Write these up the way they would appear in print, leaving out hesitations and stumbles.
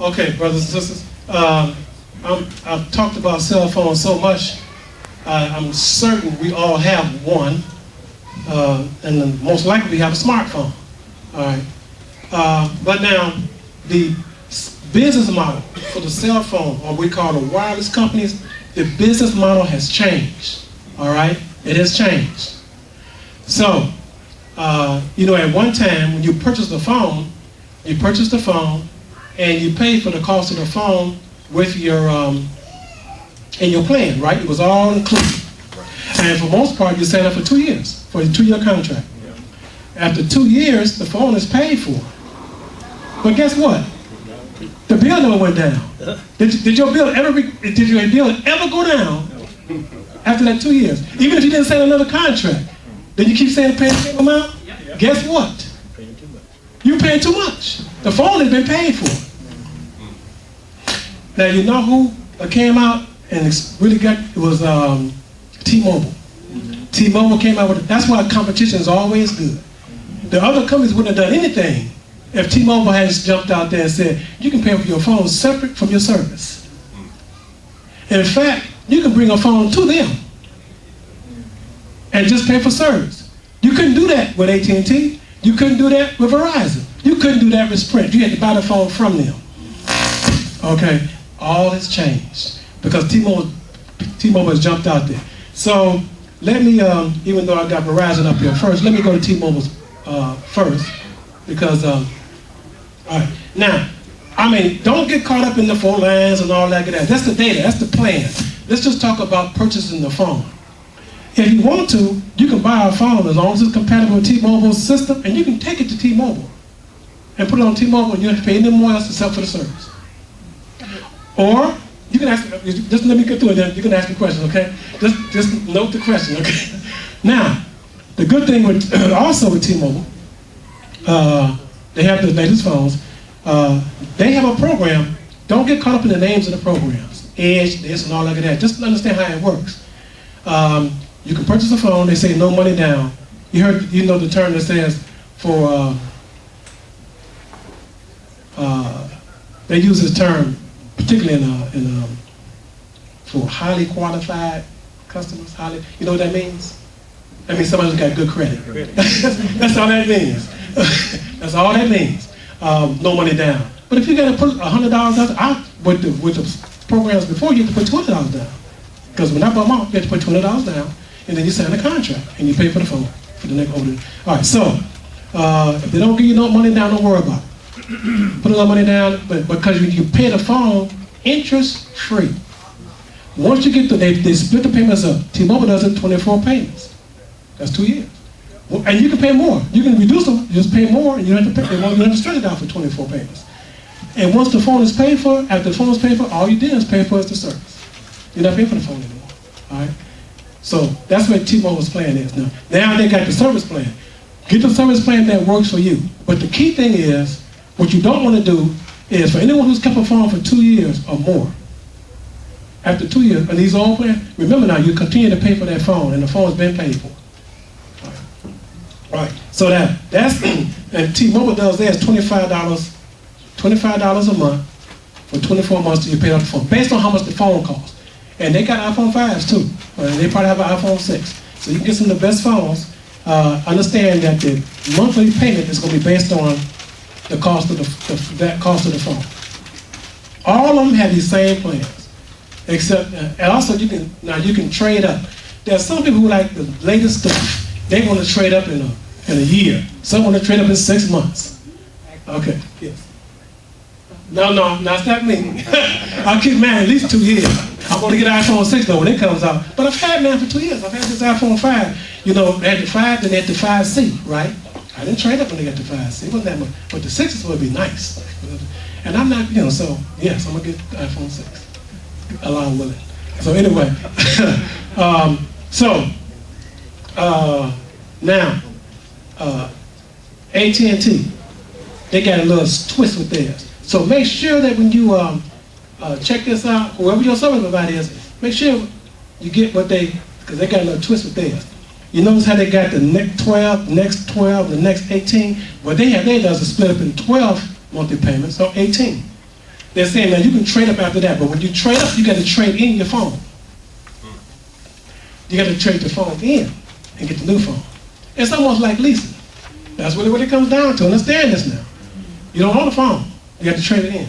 Okay, brothers and sisters, I've talked about cell phones so much, I'm certain we all have one, and then most likely we have a smartphone, all right? But now, the business model for the cell phone, or we call the wireless companies, the business model has changed, all right? It has changed. So, at one time, when you purchased the phone, and you pay for the cost of the phone with your in your plan, right? It was all included. And for most part, you sign up for 2 years, for a 2-year contract. After 2 years, the phone is paid for. But guess what? The bill never went down. Did your bill ever go down after that 2 years? Even if you didn't sign another contract, then you keep saying paying the same amount? Guess what? You paying too much. The phone has been paid for. Now you know who came out and really it was T-Mobile. T-Mobile came out with it. That's why competition is always good. The other companies wouldn't have done anything if T-Mobile hadn't jumped out there and said, you can pay for your phone separate from your service. In fact, you can bring a phone to them and just pay for service. You couldn't do that with AT&T. You couldn't do that with Verizon. You couldn't do that with Sprint. You had to buy the phone from them. Okay, all has changed because T-Mobile has jumped out there. So let me, even though I got Verizon up here first, let me go to T-Mobile's first because, all right. Now, don't get caught up in the 4 lines and all that. That's the data, that's the plan. Let's just talk about purchasing the phone. If you want to, you can buy a phone as long as it's compatible with T-Mobile's system, and you can take it to T-Mobile and put it on T-Mobile, and you don't have to pay any more else except for the service. Or you can ask, just let me get through it, then you can ask the question, okay? Just note the question, okay? Now, the good thing with also with T-Mobile, they have the latest phones. They have a program. Don't get caught up in the names of the programs, Edge, this, and all like that. Just understand how it works. You can purchase a phone. They say no money down. You know the term that says for they use this term particularly for highly qualified customers. You know what that means? That means somebody who's got good credit. That's all that means. That's all that means. No money down. But if you got to put $100 down, with the programs before, you have to put $20 down. Because when I bought mine, you have to put $20 down, and then you sign a contract, and you pay for the phone for the next order. All right, so if they don't give you no money down, don't worry about it. Put a little money down, but because you pay the phone interest-free. Once you get they split the payments up. T-Mobile does it 24 payments. That's 2 years. And you can pay more. You can reduce them, you just pay more, and you don't have to pay. You don't have to stretch it out for 24 payments. And once the phone is paid for, after the phone is paid for, all you did is pay for is the service. You're not paying for the phone anymore. All right? So that's what T-Mobile's plan is now. Now they got the service plan. Get the service plan that works for you. But the key thing is, what you don't want to do is for anyone who's kept a phone for 2 years or more, after 2 years, and these old plans, remember now, you continue to pay for that phone, and the phone has been paid for. All right. So that's and T-Mobile does theirs $25 a month for 24 months till you pay off the phone, based on how much the phone costs. And they got iPhone 5s too. They probably have an iPhone 6. So you can get some of the best phones. Understand that the monthly payment is going to be based on the cost of the phone. All of them have these same plans, except and also you can trade up. There's some people who like the latest stuff. They want to trade up in a year. Some want to trade up in 6 months. Okay. Yes. No, it's not me. I'll keep mine at least 2 years. I want to get iPhone 6 though when it comes out. But I've had mine for 2 years. I've had this iPhone 5. They had the 5, then they had the 5C, right? I didn't trade up when they got the 5C. It wasn't that much. But the 6s would be nice. And I'm not, so yes, I'm going to get the iPhone 6 along with it. So anyway, now, AT&T. they got a little twist with theirs. So make sure that when you check this out, whoever your service provider is, make sure you get what because they got a little twist with theirs. You notice how they got the next 12, next 12, the next 18? What they have there does is split up in 12 monthly payments, so 18. They're saying now you can trade up after that, but when you trade up, you got to trade in your phone. You got to trade the phone in and get the new phone. It's almost like leasing. That's really what it comes down to. Understand this now. You don't own the phone. You got to trade it in.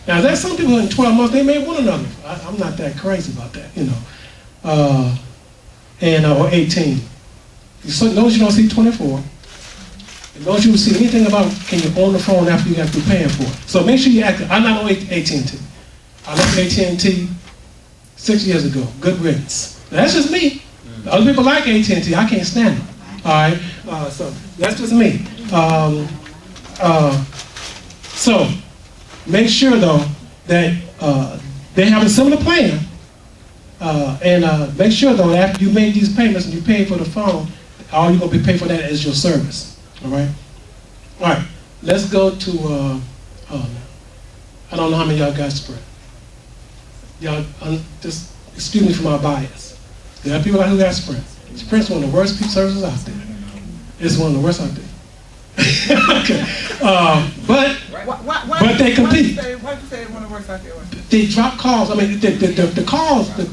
Now, there's some people in 12 months, they may want another. I'm not that crazy about that, you know. Or 18. So notice you don't see 24. And notice you don't see anything about can you own the phone after you got to be paying for it. So make sure you act. I'm not on AT&T. I left AT&T 6 years ago. Good riddance. Now, that's just me. Other people like AT&T. I can't stand them. All right. So that's just me. So make sure though that they have a similar plan. And make sure though that after you make these payments and you pay for the phone, all you're going to be paid for that is your service. All right? All right. Let's go to, I don't know how many y'all got Sprint. Y'all, just excuse me for my bias. There are people out who got Sprint. Sprint's one of the worst services out there. It's one of the worst out there. Okay. But they compete. Why do you say one of the worst out there? They drop calls. I mean, the calls, the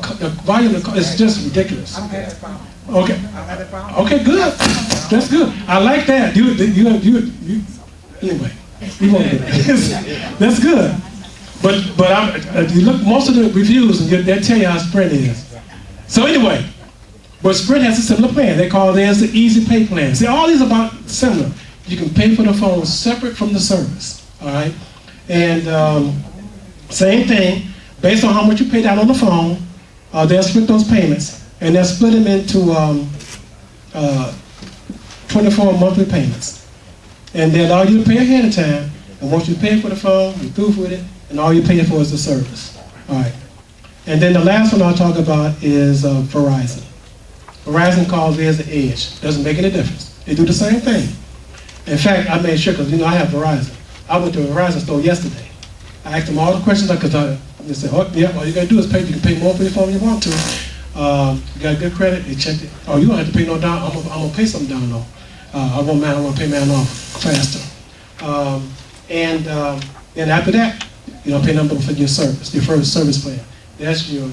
volume of the calls is just ridiculous. I've had that problem. Okay. I've had that problem. Okay, good. That's good. I like that. You anyway, you won't do that. That's good. But you look most of the reviews and they tell you how Sprint is. So anyway, but Sprint has a similar plan. They call theirs the Easy Pay plan. See, all these are about similar. You can pay for the phone separate from the service. All right, and same thing. Based on how much you paid out on the phone, they'll split those payments. And they'll split them into 24 monthly payments. And they allow you to pay ahead of time. And once you pay for the phone, you're through with it, and all you're paying for is the service. All right. And then the last one I'll talk about is Verizon. Verizon calls theirs the Edge. Doesn't make any difference. They do the same thing. In fact, I made sure, because I have Verizon. I went to a Verizon store yesterday. I asked them all the questions because they said, oh, yeah, all you got to do is pay. You can pay more for your phone if you want to. You got good credit, they checked it. Oh, you don't have to pay no down. I'm gonna pay something down though. I want to pay man off faster. And then after that, you don't pay nothing for your service, your first service plan. That's your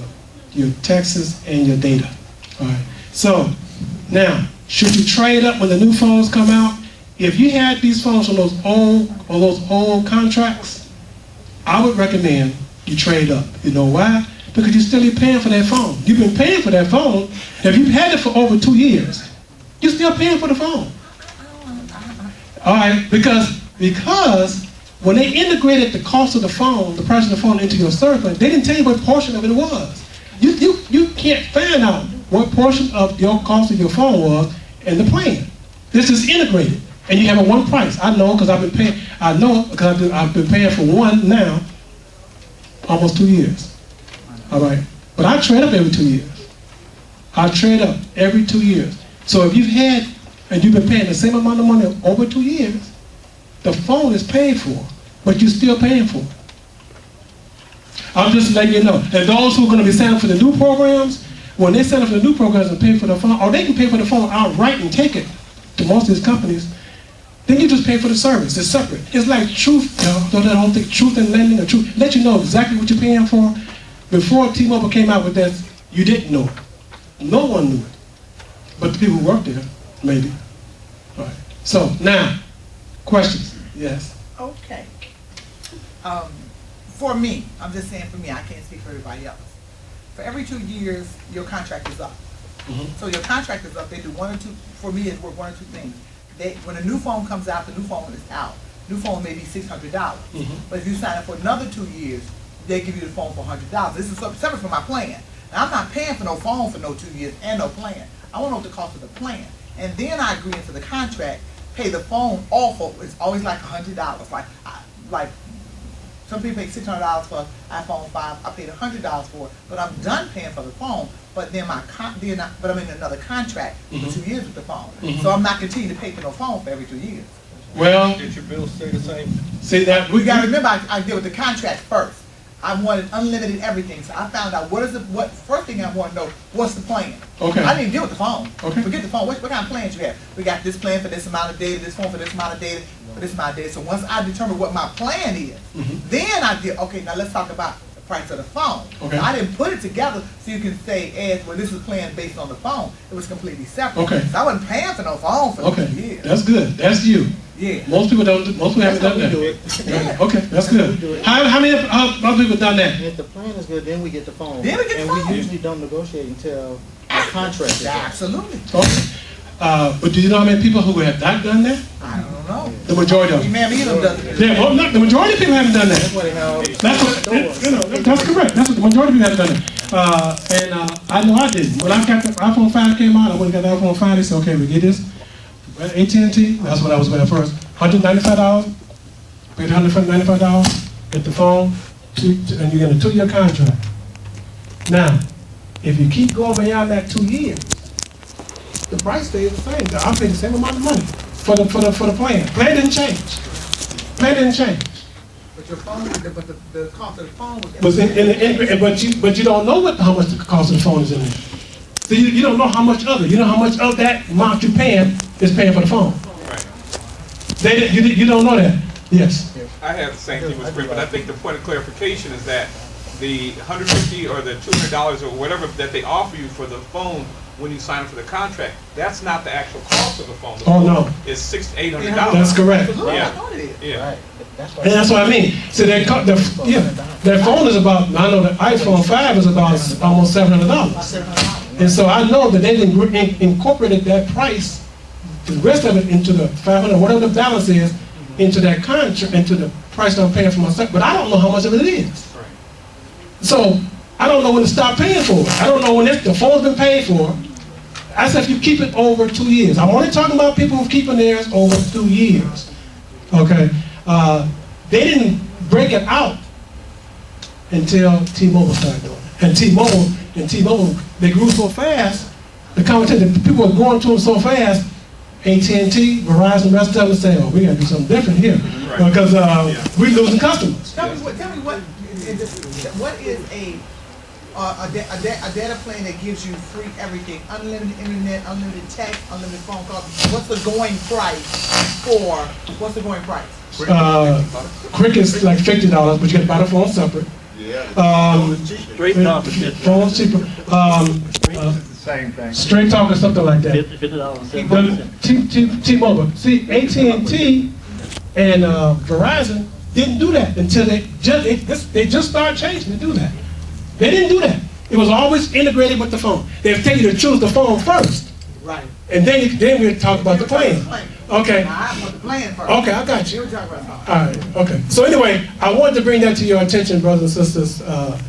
taxes and your data. All right. So now, should you trade up when the new phones come out? If you had these phones on those old contracts, I would recommend you trade up. You know why? Because you're still paying for that phone. You've been paying for that phone. If you've had it for over 2 years, you're still paying for the phone. All right, because when they integrated the cost of the phone, the price of the phone into your service plan, they didn't tell you what portion of it was. You can't find out what portion of your cost of your phone was in the plan. This is integrated, and you have a one price. I know because I've been paying. I know because I've been paying for one now, almost 2 years. All right, but I trade up every 2 years. I trade up every 2 years. So if you've had and you've been paying the same amount of money over 2 years, the phone is paid for, but you're still paying for it. I'm just letting you know. And those who are going to be signing up for the new programs, when they sign up for the new programs and pay for the phone, or they can pay for the phone outright and take it to most of these companies, then you just pay for the service. It's separate. It's like Truth. I don't think Truth and Lending or Truth let you know exactly what you're paying for. Before T-Mobile came out with that, you didn't know it. No one knew it. But the people who worked there, maybe. All right. So now, questions? Yes. Okay. For me, I'm just saying for me, I can't speak for everybody else. For every 2 years, your contract is up. Mm-hmm. So your contract is up. They do one or two, for me, it's worth one or two things. When a new phone comes out, the new phone is out. New phone may be $600. Mm-hmm. But if you sign up for another 2 years, they give you the phone for $100. This is separate from my plan. Now, I'm not paying for no phone for no 2 years and no plan. I want to know the cost of the plan. And then I agree into the contract, pay the phone off of, it's always like $100. Like some people pay $600 for iPhone 5. I paid $100 for it, but I'm done paying for the phone. But then but I'm in another contract for 2 years with the phone. Mm-hmm. So I'm not continuing to pay for no phone for every 2 years. Well, Did your bill stay the same? see that We gotta remember, I deal with the contract first. I wanted unlimited everything, so I found out first thing I want to know, what's the plan? Okay. I didn't deal with the phone. Okay. Forget the phone, what kind of plans you have? We got this plan for this amount of data, this phone for this amount of data, for this amount of data. So once I determine what my plan is, then I did, okay, now let's talk about the price of the phone. Okay. I didn't put it together so you can say, well, this is plan based on the phone. It was completely separate. Okay. So I wasn't paying for no phone for 2 years. That's good. That's you. Yeah. Most people don't. Most people haven't done that. Yeah. Okay, that's good. How many other people done that? If the plan is good, then we get the phone. Then we get the phone. And we usually don't negotiate until the contract is up. Absolutely. Okay. But do you know how many people who have not done that? I don't know. The majority of them. Imam does it. Yeah, well, not the majority of people haven't done that. That's what they have. That's what, that's correct. That's what the majority of people haven't done it. And I know I didn't. When I got the iPhone 5 came out, I went and got the iPhone 5. They said, okay, we get this. AT&T, that's what I was with at first. $195, paid $195, get the phone, and you get a 2-year contract. Now, if you keep going beyond that 2 years, the price stays the same. I paid the same amount of money for the plan. Plan didn't change. Plan didn't change. But your phone, but the cost of the phone was. But you don't know how much the cost of the phone is in there. So you don't know how much of it. You know how much of that amount you're paying is paying for the phone. Right. You don't know that. Yes. I have the same thing with Sprint, but I think the point of clarification is that the $150 or the $200 or whatever that they offer you for the phone when you sign up for the contract, that's not the actual cost of the phone. The phone no. It's $600 to $800. That's correct. Yeah. I thought it is. Yeah. Right. And that's what I mean. So that phone is about, I know the iPhone 5 is about almost $700. And so I know that they incorporated that price, the rest of it into the $500, whatever the balance is, into that contract, into the price that I'm paying for myself. But I don't know how much of it is. Right. So I don't know when to stop paying for it. I don't know when the phone's been paid for. I said if you keep it over 2 years. I'm only talking about people who've keeping theirs over 2 years. Okay. They didn't break it out until T-Mobile started doing it. And T-Mobile, they grew so fast, the competition, people were going to them so fast, AT&T, Verizon, the rest of them say, oh, we got to do something different here. Right. Because we're losing customers. Tell me what is a data plan that gives you free everything, unlimited internet, unlimited text, unlimited phone calls. What's the going price? Quick is like $50, but you get to buy the phone separate. Straight talk is $50. Phone's cheaper. Same thing. Straight talk or something like that. $50. T-Mobile. See, AT&T and Verizon didn't do that until they just started changing to do that. They didn't do that. It was always integrated with the phone. They'd tell you to choose the phone first. Right. And then we'd talk about the plan. Okay. I want the plan first. Okay, I got you. We'll talk about that. All right. Okay. So anyway, I wanted to bring that to your attention, brothers and sisters,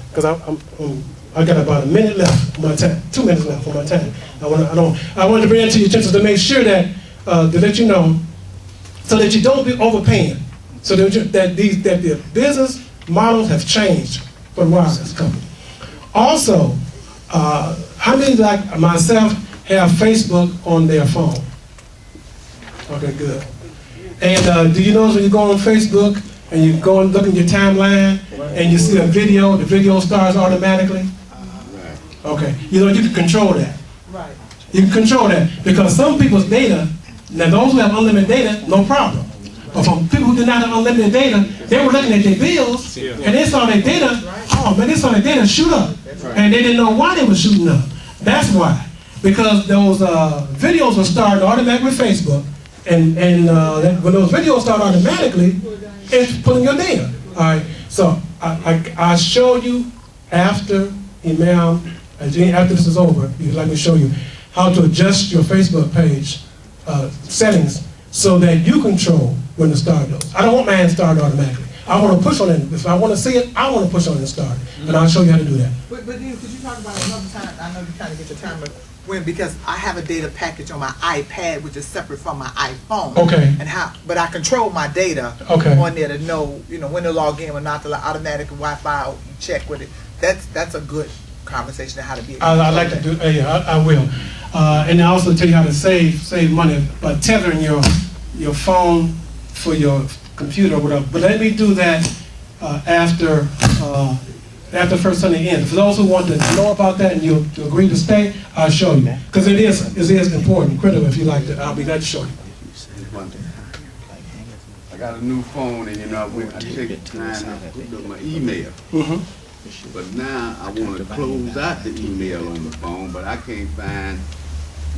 because I got about a minute left for my time, 2 minutes left for my time. I wanted to bring that to your attention to make sure that to let you know, so that you don't be overpaying, so that the business models have changed for the wireless company. Also, how many like myself have Facebook on their phone? Okay, good. And do you notice when you go on Facebook and you go and look at your timeline and you see a video, the video starts automatically? Okay, you know you can control that. Right. You can control that because some people's data, now those who have unlimited data, no problem. But for people who did not have unlimited data, they were looking at their bills and they saw their data, oh man, they saw their data shoot up. And they didn't know why they were shooting up. That's why. Because those videos were started automatically with Facebook, and when those videos start automatically, it's pulling your data. All right. So I show you after Imam, after this is over, if you'd like me to show you how to adjust your Facebook page settings so that you control when to start those. I don't want mine started automatically. I want to push on it. If I want to see it, I want to push on it and start it. And I'll show you how to do that. But Dean, could you talk about another time? I know you're trying to get your time, but because I have a data package on my iPad, which is separate from my iPhone. Okay. But I control my data on there to know, when to log in or not, to automatic Wi-Fi check with it. That's a good conversation on how to be. I like to do. Yeah, I will. And I also tell you how to save money by tethering your phone for your computer or whatever. But let me do that after first Sunday ends. For those who want to know about that and you agree to stay, I'll show you. Because it is important, critical. If you like to, I'll be glad to show you. I got a new phone, and I take time to put up my email. But now I want to close out the email on the phone, but I can't find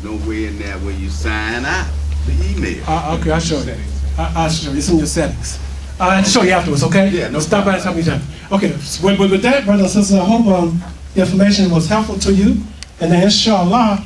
nowhere in there where you sign out the email. Okay, I'll show you. I'll show you. It's in your settings. I'll show you afterwards, okay? Yeah, no Stop by and problem. tell me that. Okay, so with that, brothers and sisters, I hope the information was helpful to you. And then inshallah,